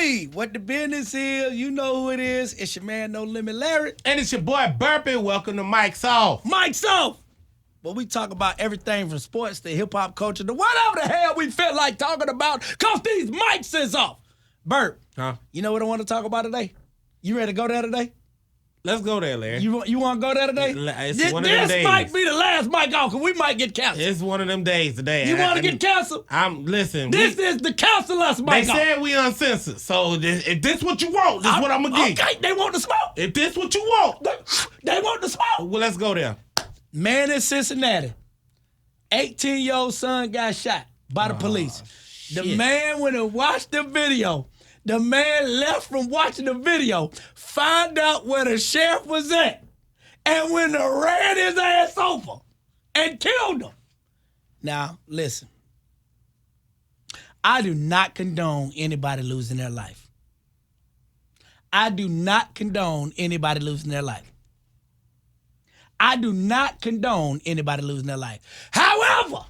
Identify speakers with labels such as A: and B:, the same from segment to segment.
A: Hey, what the business is, you know who it is. It's your man, No Limit Larry.
B: And it's your boy, Burpie. Welcome to Mike's Off.
A: Mike's Off. But we talk about everything from sports to hip-hop culture to whatever the hell we feel like talking about, because these mics is off. Burp, you know what I want to talk about today? You ready to go there today?
B: Let's go there, Larry.
A: You want to go there today?
B: It's one of them days.
A: This might be the last mic off, because we might get canceled.
B: It's one of them days today.
A: You want to get canceled?
B: Listen.
A: This is the cancel us mic
B: They
A: off.
B: said we uncensored, so if this what you want, this is what I'm going to give you.
A: Okay, they want the smoke.
B: If this what you want.
A: They want the smoke.
B: Well, let's go there.
A: Man in Cincinnati, 18-year-old son got shot by the police.
B: Shit.
A: The man went and watched the video. The man left from watching the video, found out where the sheriff was at, and went and ran his ass over and killed him. Now, listen. I do not condone anybody losing their life. I do not condone anybody losing their life. I do not condone anybody losing their life. However,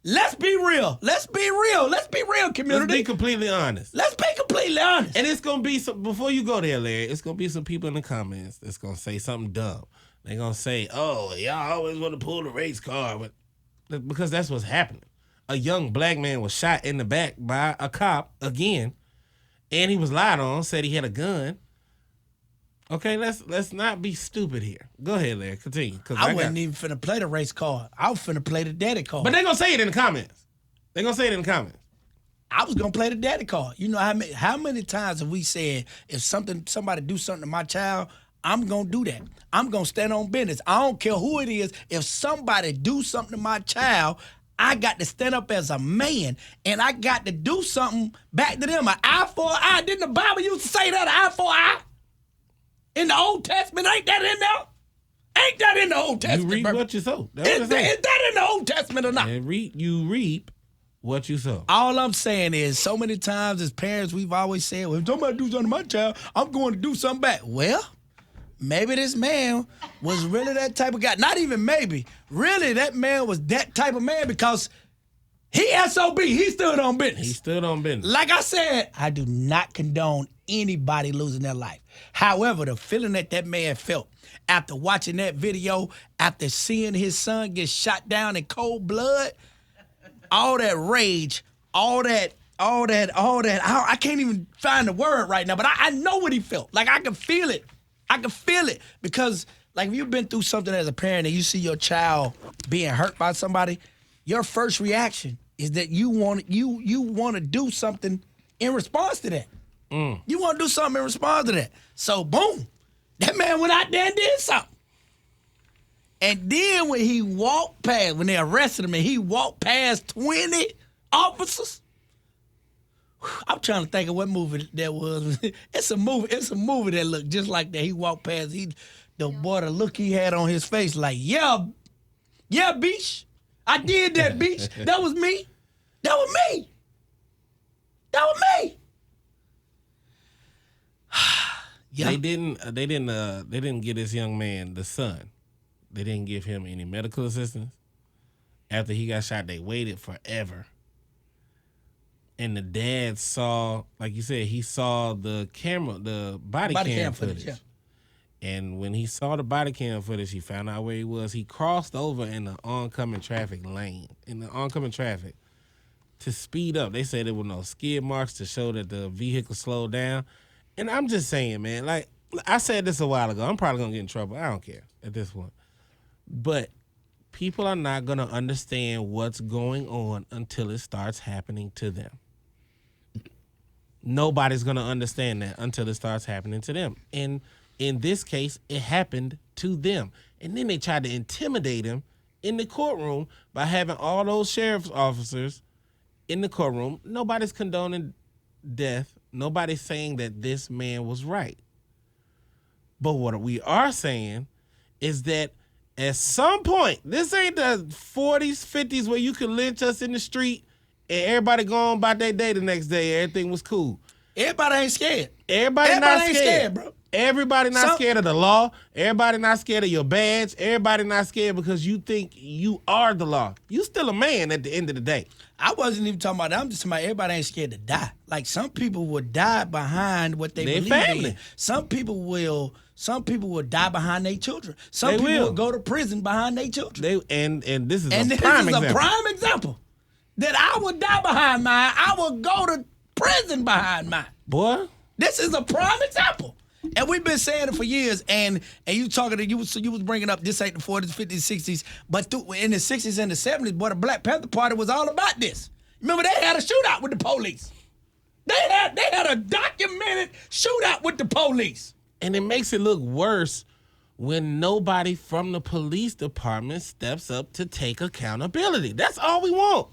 A: let's be real. Let's be real. Let's be real, community.
B: Let's be completely honest.
A: Let's be completely honest.
B: And it's going to be some, before you go there, Larry, it's going to be some people in the comments that's going to say something dumb. They're going to say, oh, y'all always want to pull the race card. Because that's what's happening. A young black man was shot in the back by a cop again, and he was lied on, said he had a gun. Okay, let's not be stupid here. Go ahead, Larry. Continue.
A: I wasn't even finna play the race card. I was finna play the daddy card.
B: But they're going to say it in the comments. They're going to say it in the comments.
A: I was gonna play the daddy card. You know how many times have we said, if somebody do something to my child, I'm gonna do that. I'm gonna stand on business. I don't care who it is. If somebody do something to my child, I got to stand up as a man, and I got to do something back to them. An eye for an eye. Didn't the Bible used to say that? An eye for an eye? In the Old Testament, ain't that in there? Ain't that in the Old Testament?
B: You reap what you sow.
A: Is that in the Old Testament or not?
B: And you reap what you sow.
A: All I'm saying is, so many times as parents, we've always said, well, if somebody do something to my child, I'm going to do something back. Well, maybe this man was really that type of guy. Not even maybe. Really, that man was that type of man, because he SOB. He stood on business.
B: He stood on business.
A: Like I said, I do not condone anybody losing their life. However, the feeling that man felt after watching that video, after seeing his son get shot down in cold blood, all that rage, all that, I can't even find the word right now, but I know what he felt. Like, I can feel it. Because, like, if you've been through something as a parent and you see your child being hurt by somebody, your first reaction is that you want to do something in response to that. You want to do something in response to that. So, boom, that man went out there and did something. And then when they arrested him and he walked past 20 officers, I'm trying to think of what movie that was. It's a movie that looked just like that. He walked past, the look he had on his face, like, yeah, bitch. I did that, bitch. That was me. Yeah.
B: They didn't get this young man, the son. They didn't give him any medical assistance. After he got shot, they waited forever. And the dad saw, like you said, he saw the body cam footage. Yeah. And when he saw the body cam footage, he found out where he was. He crossed over in the oncoming traffic lane, to speed up. They said there were no skid marks to show that the vehicle slowed down. And I'm just saying, man, like I said this a while ago, I'm probably going to get in trouble. I don't care at this point. But people are not going to understand what's going on until it starts happening to them. Nobody's going to understand that until it starts happening to them. And in this case, it happened to them. And then they tried to intimidate him in the courtroom by having all those sheriff's officers in the courtroom. Nobody's condoning death. Nobody's saying that this man was right. But what we are saying is that at some point, this ain't the 40s, 50s where you could lynch us in the street and everybody go on about their day the next day. Everything was cool.
A: Everybody ain't scared.
B: Everybody not
A: ain't
B: scared,
A: bro.
B: Everybody not scared of the law. Everybody not scared of your badge. Everybody not scared because you think you are the law. You still a man at the end of the day.
A: I wasn't even talking about that. I'm just talking about everybody ain't scared to die. Like some people will die behind what they believe
B: family.
A: in. Some people will die behind their children. Some people will go to prison behind their children.
B: And this is a prime example.
A: A prime example that I would die behind mine. I will go to prison behind mine.
B: Boy,
A: this is a prime example. And we've been saying it for years, and you talking to you was bringing up this ain't the 40s, 50s, 60s, but in the 60s and the 70s, boy, the Black Panther Party was all about this. Remember, they had a shootout with the police. They had a documented shootout with the police.
B: And it makes it look worse when nobody from the police department steps up to take accountability. That's all we want.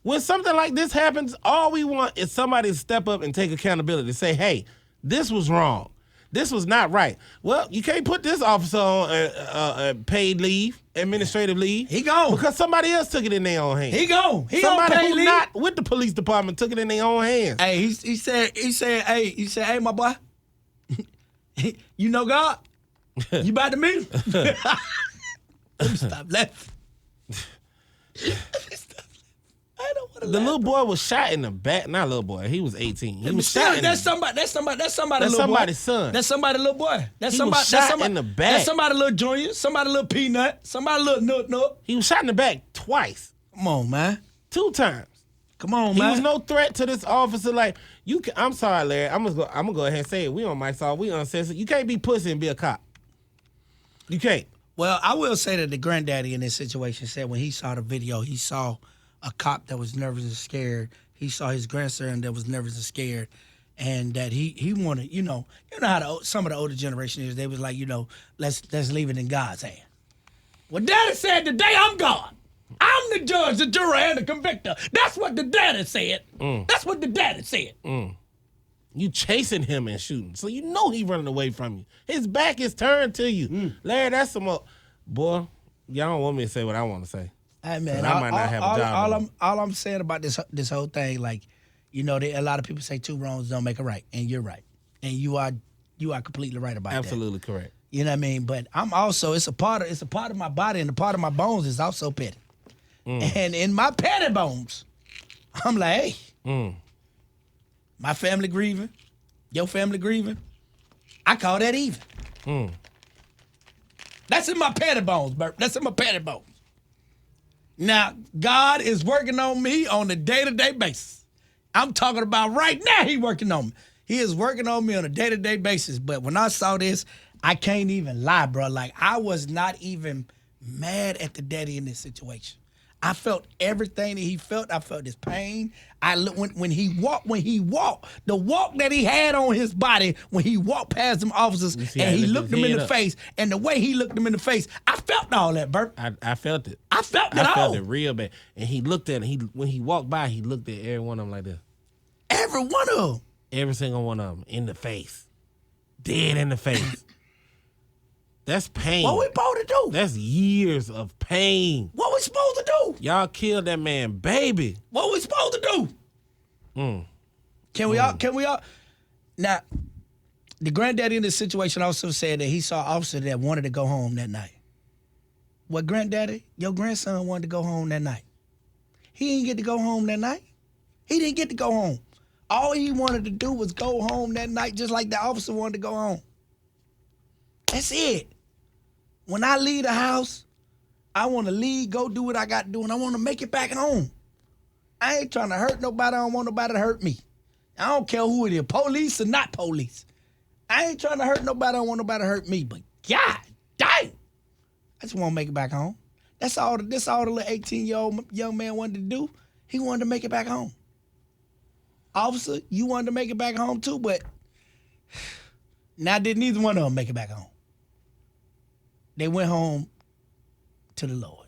B: When something like this happens, all we want is somebody to step up and take accountability. Say, hey, this was wrong. This was not right. Well, you can't put this officer on paid leave, administrative leave.
A: He gone.
B: Because somebody else took it in their own hands.
A: He gone.
B: Somebody
A: on paid
B: who
A: leave.
B: not with the police department took it in their own hands.
A: Hey, he said, hey, my boy, you know God? You about to meet him? Let me stop laughing. I don't want to.
B: The little boy was shot in the back. Not little boy. He was 18. He was shot.
A: That's somebody's son.
B: That's somebody's
A: little boy. That's somebody.
B: Shot in the back.
A: That's somebody little junior. Somebody little peanut. Somebody little nut.
B: He was shot in the back twice.
A: Come on, man.
B: 2 times.
A: Come on,
B: man.
A: He
B: was no threat to this officer. Like you can. I'm sorry, Larry. I'm gonna go ahead and say it. We on my side. We uncensored. You can't be pussy and be a cop. You can't.
A: Well, I will say that the granddaddy in this situation said when he saw the video, he saw a cop that was nervous and scared. He saw his grandson that was nervous and scared, and that he wanted, you know how some of the older generation is. They was like, let's leave it in God's hand. Well, Daddy said, today I'm God. I'm the judge, the juror, and the convictor. That's what the daddy said. That's what the daddy said.
B: You chasing him and shooting, so you know he running away from you. His back is turned to you. Larry, that's some boy. Y'all don't want me to say what I want to say.
A: Hey man,
B: I might not have a job.
A: All I'm saying about this whole thing, like, a lot of people say 2 wrongs don't make a right, and you're right, and you are completely right about that.
B: Absolutely correct.
A: You know what I mean? But I'm also it's a part of my body, and a part of my bones is also petty. And in my petty bones, I'm like, hey, my family grieving, your family grieving, I call that even. That's in my petty bones, Bert. That's in my petty bones. Now, God is working on me on a day-to-day basis. I'm talking about right now he working on me. He is working on me on a day-to-day basis. But when I saw this, I can't even lie, bro. Like, I was not even mad at the daddy in this situation. I felt everything that he felt. I felt his pain. When he walked, the walk that he had on his body when he walked past them officers and he looked them in the face, and the way he looked them in the face, I felt all that, Bert.
B: I felt it.
A: I felt it
B: all.
A: I
B: felt it real bad. And he looked at him. When he walked by, he looked at every one of them like this.
A: Every one of them.
B: Every single one of them in the face. Dead in the face. That's pain.
A: What we supposed to do?
B: That's years of pain.
A: What we supposed to do?
B: Y'all killed that man, baby.
A: What we supposed to do? Can we all? Now, the granddaddy in this situation also said that he saw an officer that wanted to go home that night. Well, granddaddy, your grandson wanted to go home that night. He didn't get to go home that night. He didn't get to go home. All he wanted to do was go home that night, just like the officer wanted to go home. That's it. When I leave the house, I want to leave, go do what I got to do, and I want to make it back home. I ain't trying to hurt nobody. I don't want nobody to hurt me. I don't care who it is, police or not police. I ain't trying to hurt nobody. I don't want nobody to hurt me. But God dang, I just want to make it back home. That's all the little 18-year-old young man wanted to do. He wanted to make it back home. Officer, you wanted to make it back home too, but now did neither one of them make it back home. They went home to the Lord.